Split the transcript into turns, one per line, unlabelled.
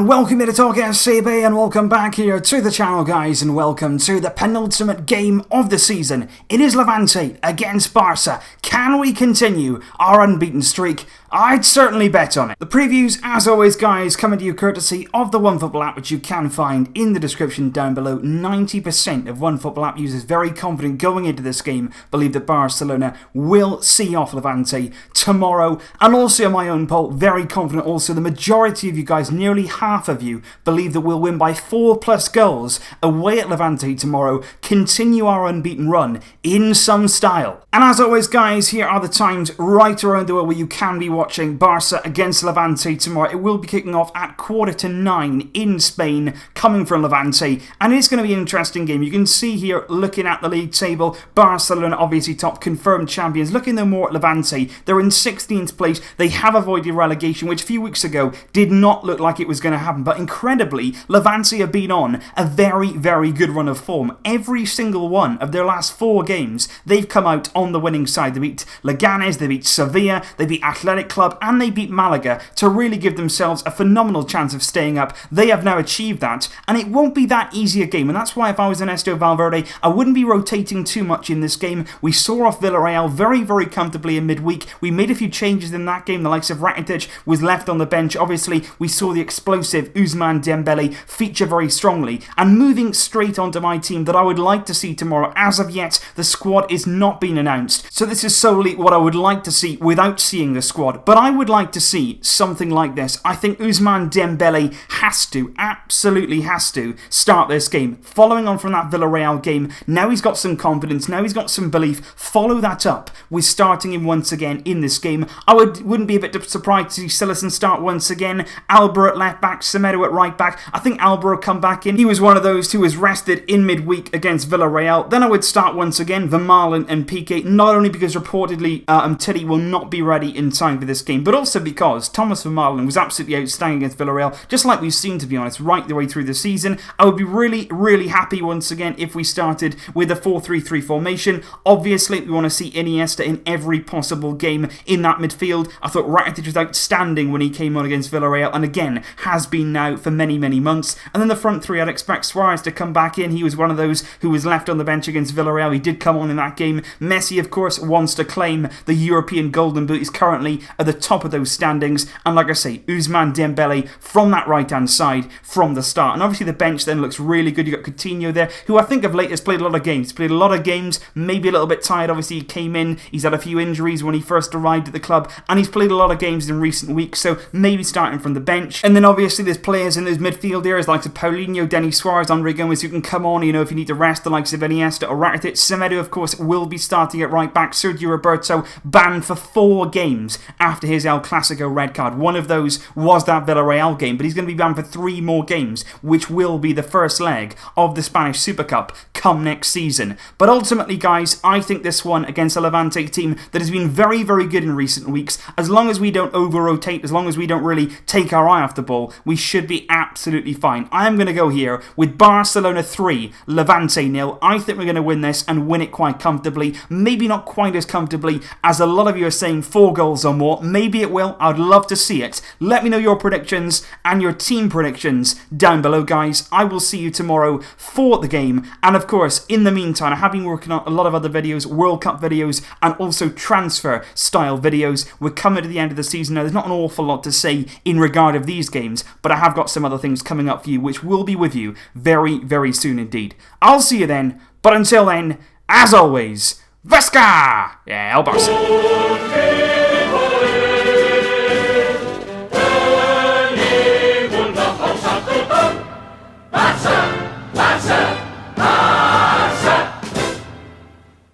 And welcome here to Talk SCB, and welcome back here to the channel, guys, and welcome to the penultimate game of the season. It is Levante against Barca. Can we continue our unbeaten streak? I'd certainly bet on it. The previews, as always, guys, coming to you courtesy of the OneFootball app, which you can find in the description down below. 90% of OneFootball app users very confident going into this game believe that Barcelona will see off Levante tomorrow. And also in my own poll, very confident also the majority of you guys, nearly half of you, believe that we'll win by 4+ goals away at Levante tomorrow, continue our unbeaten run in some style. And as always, guys, here are the times right around the world where you can be watching Barca against Levante tomorrow. It will be kicking off at 9:15 in Spain, coming from Levante, and it's going to be an interesting game. You can see here, looking at the league table, Barcelona obviously top, confirmed champions. Looking though more at Levante, they're in 16th place. They have avoided relegation, which a few weeks ago did not look like it was going to happen, but incredibly, Levante have been on a very, very good run of form. Every single one of their last 4 games, they've come out on the winning side. They beat Leganes, they beat Sevilla, they beat Athletic Club, and they beat Malaga to really give themselves a phenomenal chance of staying up. They have now achieved that, and it won't be that easy a game, and that's why if I was Ernesto Valverde, I wouldn't be rotating too much in this game. We saw off Villarreal very, very comfortably in midweek. We made a few changes in that game. The likes of Rakitic was left on the bench. Obviously, we saw the explosive Ousmane Dembele feature very strongly, and moving straight onto my team that I would like to see tomorrow. As of yet, the squad is not being announced, so this is solely what I would like to see without seeing the squad. But I would like to see something like this. I think Ousmane Dembele has to, absolutely has to, start this game. Following on from that Villarreal game, now he's got some confidence, now he's got some belief. Follow that up with starting him once again in this game. I wouldn't be a bit surprised to see Cillessen start once again. Alba at left back, Semedo at right back. I think Alba will come back in. He was one of those who was rested in midweek against Villarreal. Then I would start once again Vermaelen and Piqué, not only because reportedly Teddy will not be ready in time for this game, but also because Thomas Vermaelen was absolutely outstanding against Villarreal, just like we've seen, to be honest, right the way through the season. I would be really, really happy once again if we started with a 4-3-3 formation. Obviously, we want to see Iniesta in every possible game in that midfield. I thought Rakitic was outstanding when he came on against Villarreal, and again, has been now for many, many months. And then the front three, I'd expect Suarez to come back in. He was one of those who was left on the bench against Villarreal. He did come on in that game. Messi, of course, wants to claim the European Golden Boot. He's currently at the top of those standings. And like I say, Ousmane Dembele from that right-hand side from the start. And obviously the bench then looks really good. You've got Coutinho there, who I think of late has played a lot of games. Played a lot of games, maybe a little bit tired. Obviously he came in, he's had a few injuries when he first arrived at the club, and he's played a lot of games in recent weeks, so maybe starting from the bench. And then obviously there's players in those midfield areas like Paulinho, Denis Suarez, Andre Gomez, who can come on, you know, if you need to rest the likes of Iniesta or Rakitic. Semedo, of course, will be starting at right back. Sergio Roberto banned for 4 games after his El Clasico red card. One of those was that Villarreal game, but he's going to be banned for 3 more games, which will be the first leg of the Spanish Super Cup come next season. But ultimately, guys, I think this one against a Levante team that has been very, very good in recent weeks, as long as we don't over-rotate, as long as we don't really take our eye off the ball, we should be absolutely fine. I am going to go here with Barcelona 3, Levante 0. I think we're going to win this and win it quite comfortably. Maybe not quite as comfortably as a lot of you are saying, 4 goals or more. Maybe it will. I'd love to see it. Let me know your predictions and your team predictions down below, guys. I will see you tomorrow for the game. And of course, in the meantime, I have been working on a lot of other videos, World Cup videos, and also transfer style videos. We're coming to the end of the season now. There's not an awful lot to say in regard of these games, but I have got some other things coming up for you, which will be with you very, very soon indeed. I'll see you then, but until then, as always, Vesca! Yeah, El Barça.